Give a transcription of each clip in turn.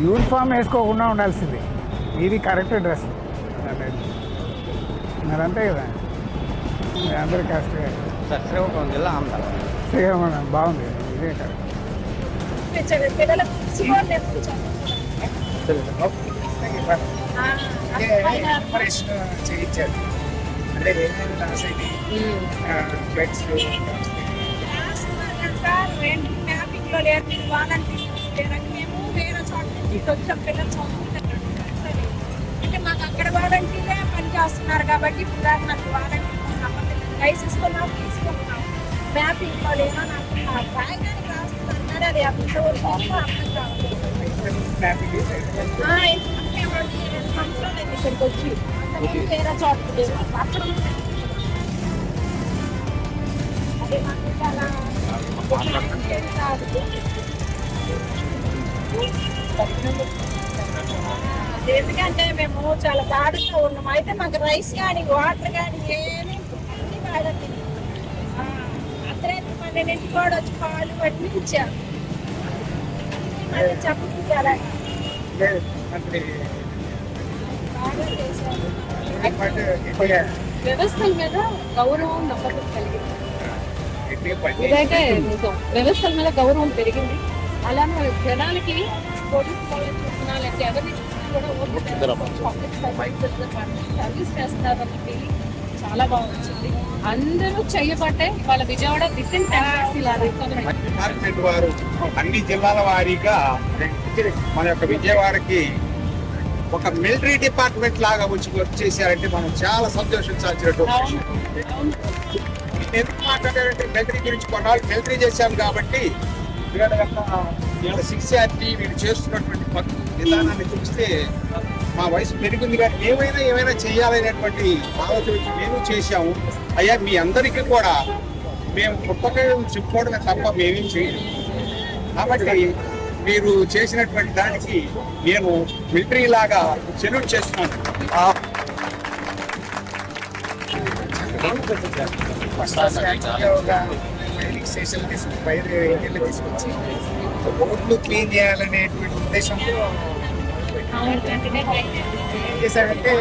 Uniform వేసుకోకుండా ఉండాల్సింది. ఇది కరెక్ట్ డ్రెస్ మరి అంతే కదా. అందరూ కరెక్ట్గా శ్రీకాకుళం జిల్లా ఆంధ్ర శ్రీకాకుళం బాగుంది. ఇదే కరెక్ట్. చేయించారు అంటే ఏమేమి లాస్ అయినాయి బెడ్స్ సార్ మ్యాపింగ్ లో లేదు. మీరు వాలంటీర్స్ మేము వేరే చోట నుంచి వచ్చాం. పిల్లలు చదువుకుంటారు అంటే మాకు అక్కడ వాలంటీర్లే పని చేస్తున్నారు కాబట్టి ఇప్పుడు దాకా నాకు వాలంటీర్ సంబంధం లేదు. లైసెన్స్కున్నాం తీసుకున్నాం. మ్యాపింగ్ లో లేదో నాకు రాయడానికి రాస్తున్నారు. అది ఎంతవరకు అర్థం కావాలి. ఇక్కడికి వచ్చి వేరే చోటకి లేదు. అక్కడ అదే మాకు చాలా ఎందుకంటే మేము చాలా బాధగా ఉన్నాం. అయితే మాకు రైస్ కానీ వాటర్ కానీ ఏమి బాగా అర్ధరాత్రి 12 కూడా వచ్చి పాలు పట్టి ఇచ్చారు. చెప్పాలి వ్యవస్థల మీద గౌరవం నమ్మకం కలిగింది. ఇదైతే వ్యవస్థల మీద గౌరవం పెరిగింది. అలానే జనాలకి పోలీసు వాళ్ళని చూసినా లేకపోతే ఎవరిని చూసినా కూడా సర్వీస్ చేస్తారన్న ఫీలింగ్ చాలా బాగా వచ్చింది. అందరూ చెయ్యబట్టే వాళ్ళ విజయవాడ డిపార్ట్మెంట్ వారు అన్ని జిల్లాల వారీగా మన యొక్క విజయవాడకి ఒక మిలిటరీ డిపార్ట్మెంట్ లాగా వర్క్ చేశారంటే మనం చాలా సంతోషించాల్సినటువంటి ఎందుకు మాట్లాడారంటే మిలిటరీ గురించి కొన్నాళ్ళు మిలిటరీ చేశాం కాబట్టి వీళ్ళ శిక్షార్థి వీళ్ళు చేస్తున్నటువంటి విధానాన్ని చూస్తే మా వయసు పెరిగింది కానీ ఏమైనా చేయాలనేటువంటి ఆలోచన వచ్చి మేము చేశాము. అయ్యా మీ అందరికీ కూడా మేము పుస్తకం చెప్పుకోవడమే తప్ప మేమేం చేయలేదు. కాబట్టి మీరు చేసినటువంటి దానికి మేము మిలిటరీ లాగా సెల్యూట్ చేస్తున్నాను. స్టేషన్ తీసుకొచ్చి రోడ్లు క్లీన్ చేయాలనేటువంటి ఉద్దేశంలో ఏం చేశారంటే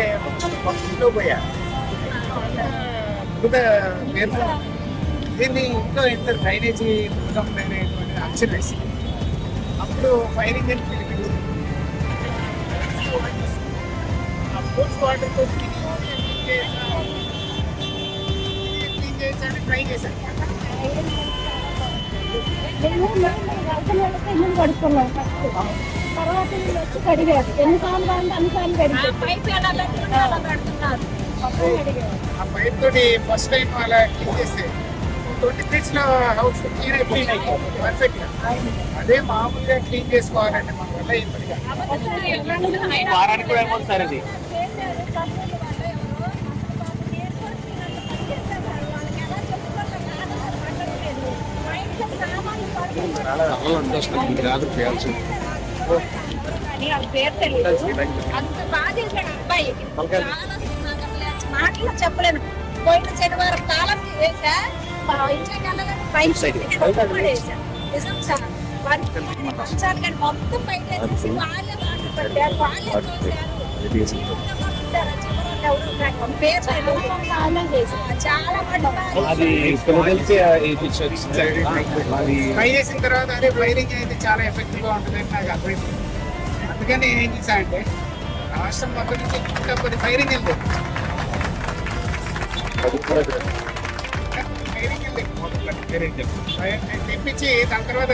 ఇంట్లో పోయా దీన్ని ఇంట్లో ఎంత డ్రైనేజీ అనేటువంటి అంచనా వేసి అప్పుడు ఫైరింగ్ అని పిలిపించింది. స్పోర్ట్స్ వాటర్తో క్లీన్ చేయాలని ట్రై చేశాను. పడుకున్నాం తర్వాత వచ్చి కడిగారు. ఎన్నిసార్లు బాగుంది అన్నిసార్లు కడిగారు. ఆ పైప్ తోటి ఫస్ట్ టైం అలా క్లీన్ చేస్తే 20 minutes లో హౌస్ క్లీన్ అయిపోయింది పర్ఫెక్ట్ గా. అదే మామూలుగా క్లీన్ చేసుకోవాలంటే మన వల్ల ఇప్పటిగా వారానికి కూడా ఏమవుతుంది అది మాటలు చెప్పలేను. పోయిన శనివారం కాలం వేసా నిజం సార్ కానీ మొత్తం బయట వాళ్ళే మాటలు పట్టారు. వాళ్ళే చాలా ట్రై చేసిన తర్వాత అదే వైరింగ్ అయితే చాలా ఎఫెక్టివ్ గా ఉంటుంది నాకు అర్థమైంది. అందుకని ఏం చేశానంటే రాష్ట్రం మొత్తం నుంచి ఇంకా కొన్ని ఫైరింగ్ వెళ్తాయి. తెప్పించి దాని తర్వాత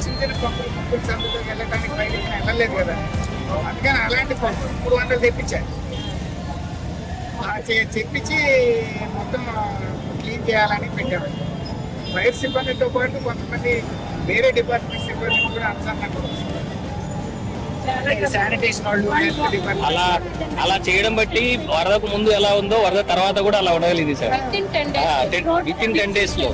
చిన్న చిన్న పంపులు సందులో వెళ్ళడానికి ఫైరింగ్ వెళ్ళలేదు కదా. అందుకని అలాంటి పంపులు 300 తెప్పించాను. చెప్పించి మొత్తం క్లీన్ చేయాలని పెట్టారు. వైర్ సిబ్బందితో పాటు కొంతమంది వేరే డిపార్ట్మెంట్ సిబ్బంది కూడా అనుసంధానం శానిటేషన్ వాళ్ళు అలా చేయడం బట్టి వరదకు ముందు ఎలా ఉందో వరద తర్వాత కూడా అలా ఉండగలిగింది సార్. విత్ ఇన్ 10 days లో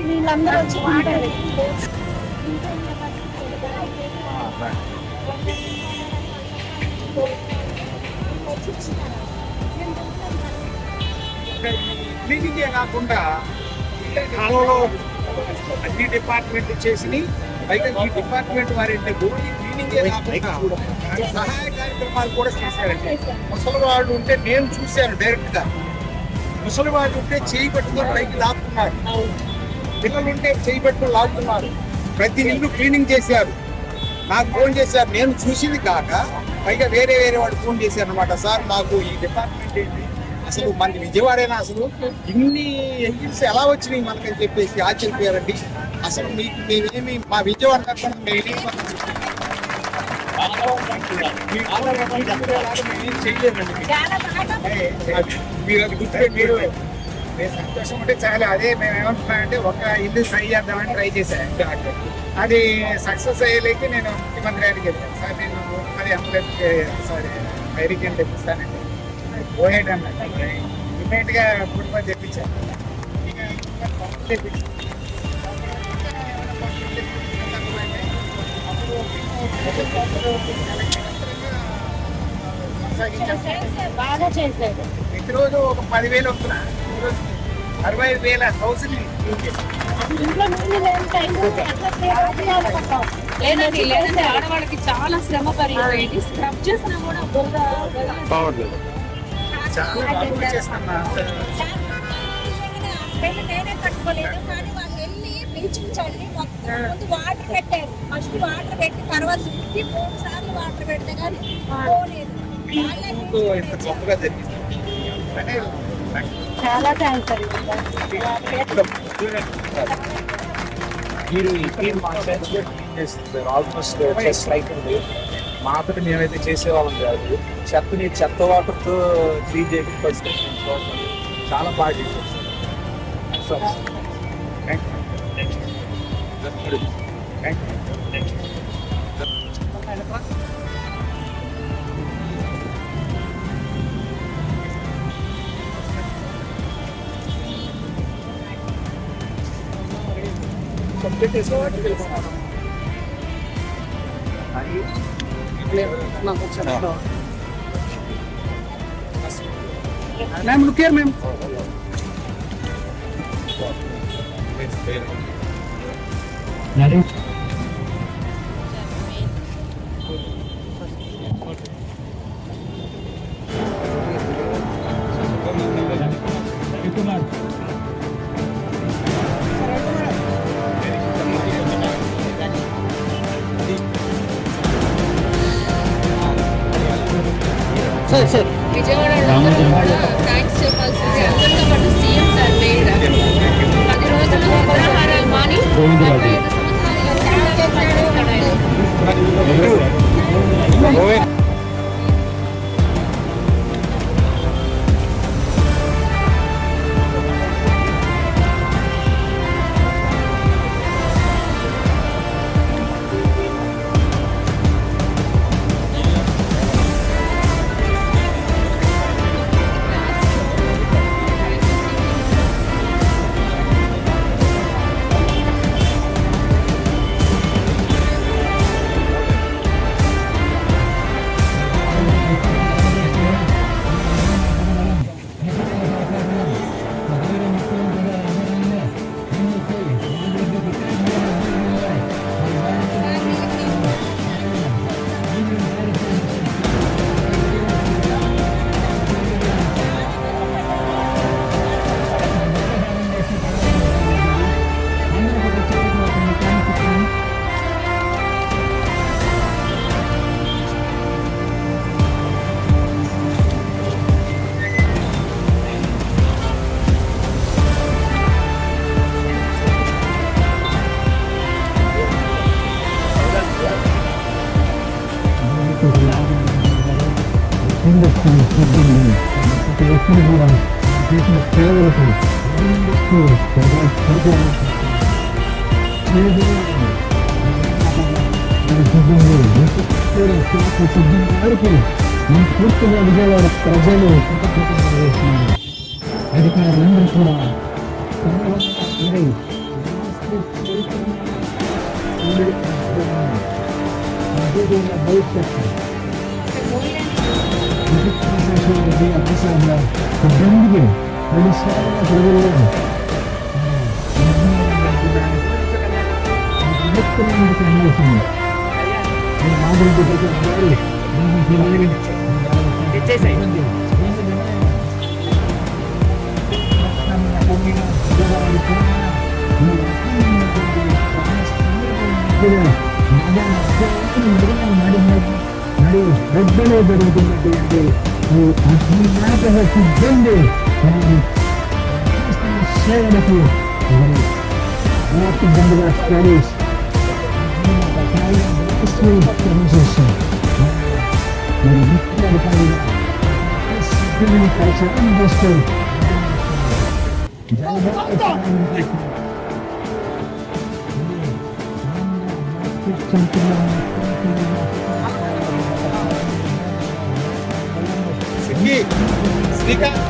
వీళ్ళందరూ వచ్చి క్లీనింగే కాకుండా కాలంలో అన్ని డిపార్ట్మెంట్ చేసి పైగా ఈ డిపార్ట్మెంట్ వారి ఓన్లీ క్లీనింగ్ కాకుండా సహాయ కార్యక్రమాలు కూడా చేశారండి. ముసలి వాళ్ళు ఉంటే నేను చూశాను డైరెక్ట్ గా. ముసలి వాళ్ళు ఉంటే చేయి పెట్టుకొని పైకి లాక్కున్నారు, పిల్లలు ఉంటే చేయి పెట్టుకొని లాగుతున్నారు. ప్రతి ఇల్లు క్లీనింగ్ చేశారు. నాకు ఫోన్ చేశారు, నేను చూసింది కాక పైగా వేరే వాళ్ళు ఫోన్ చేశారు అనమాట. సార్ మాకు ఈ డిపార్ట్మెంట్ ఏంటి, అసలు మన విజయవాడైనా అసలు ఇన్ని ఎంజిన్స్ ఎలా వచ్చినాయి మనకని చెప్పేసి ఆశ్చర్యపోయారండి. అసలు మీకు మేమేమి మా విజయవాడ తరఫున మేమేం చేయలేమండి. మీరు అది గుర్తుపెట్టి సంతోషం ఉంటే చాలా. అదే మేము ఏమంటున్నామంటే ఒక ఇల్లు ట్రై చేద్దామని ట్రై చేశాను. అది సక్సెస్ అయ్యేలేకి నేను ముఖ్యమంత్రి గారికి చెప్పాను, సార్ నేను అది అంబులెన్స్ సార్ వైరికన్ తెప్పిస్తానండి. పోయేట్ అన్నట్టు ఇమీడియట్ గా కుటుంబం తెప్పించాను. బాగా చేశారు. ప్రతిరోజు ఒక 10,000 వస్తున్నా, 65,000 లేదంటే ఆడవాళ్ళకి చాలా శ్రమ పరిగెది. స్క్రబ్ చేసినా కూడా చాలా చేస్తున్నా. నేనే కట్టుకోలేదు, కానీ వాళ్ళు వెళ్ళి బ్లీచింగ్ చల్లి మొత్తం ముందు వాటర్ పెట్టారు. ఫస్ట్ వాటర్ పెట్టి తర్వాత 3 సార్లు వాటర్ పెడితే కానీ పోలేదు. ఇంత గొప్పగా జరిగింది. చాలా థ్యాంక్స్ అండి. మీరు ఈ టీం మా చేస్తారు ఆల్మోస్ట్ జస్ట్ లైక్ ఉంది. మాతోటి మేమైతే చేసేవాళ్ళం కాదు. చెత్తని చెత్త వాటర్తో క్లీన్ చేయడం ఫస్ట్ చాలా బాగా చేశారు. मैम रुकिए मैम. విజయవాడ థ్యాంక్స్ చెప్పాల్సింది అందరితో పాటు సీఎం సార్ మెయిన్ 10 రోజులు నిద్రాహారాలు మాని 45 సంవత్సరాలు పూర్తిగా విజయవాడ ప్రజలు అధికారులందరూ కూడా భవిష్యత్తు అభిసారంగా సిబ్బందికి ప్రజల్లో రెడ్డలో జరుగుతున్నటువంటి ఈ నాటక సిబ్బంది సేవలకు బంధుగా స్టడీస్ మరి ముఖ్య అధికారిగా పరిచయం చేస్తారు. సిక్కి శ్రీకాంత్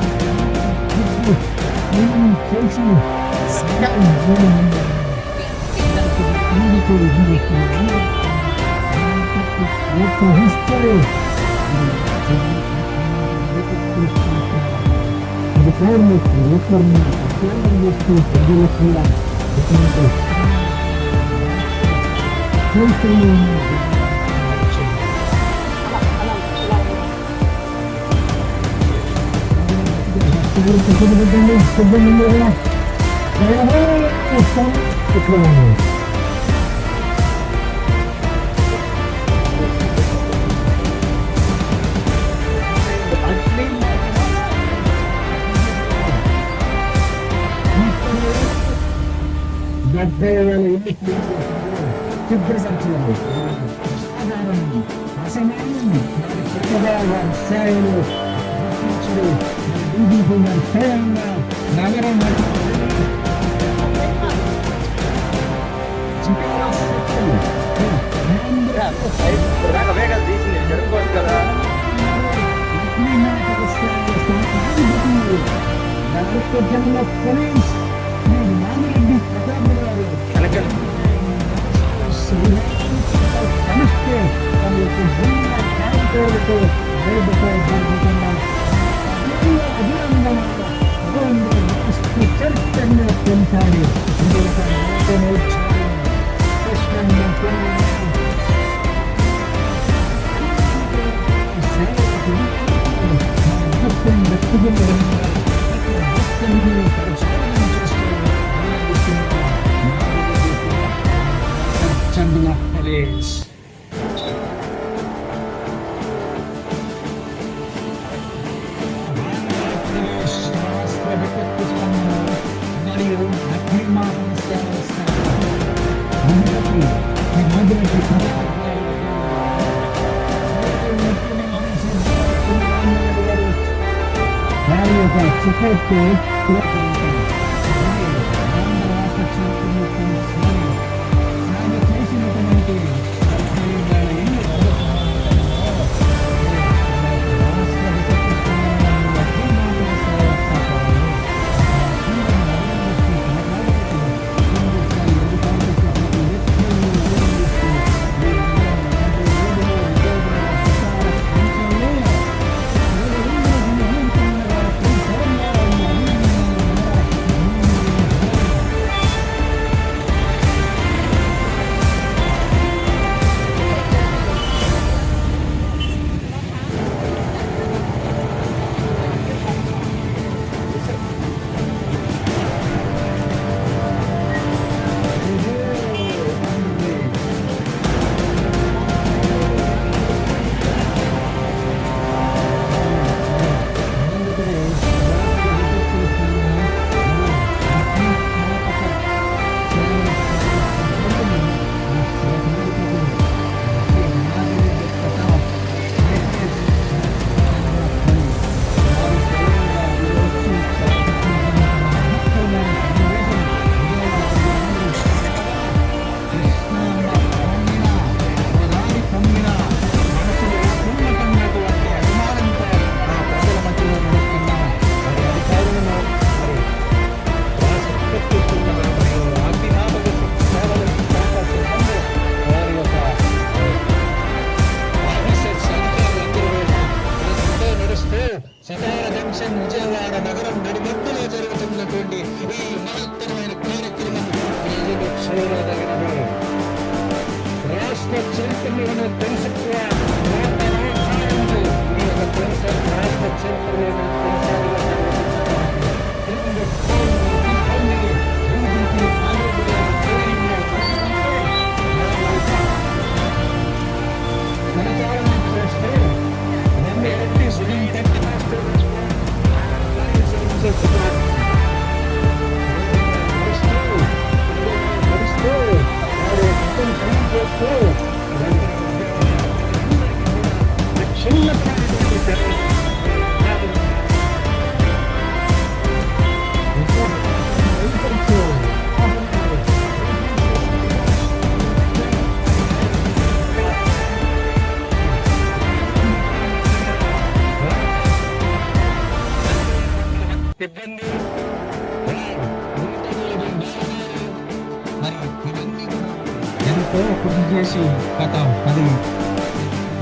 ఎంతో కృషి చేసి గత 10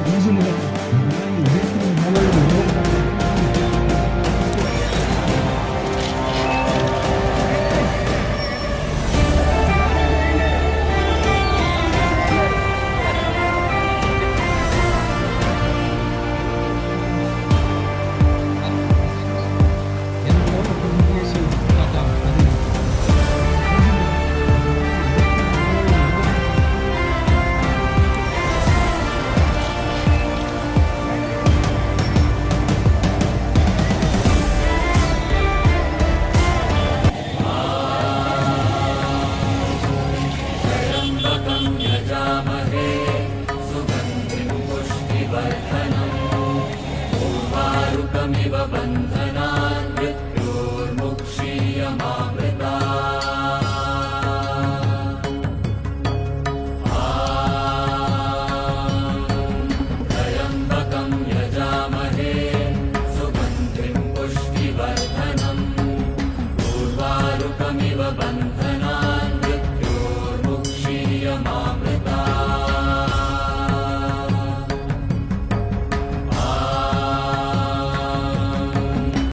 రోజులుగా बन्धनान्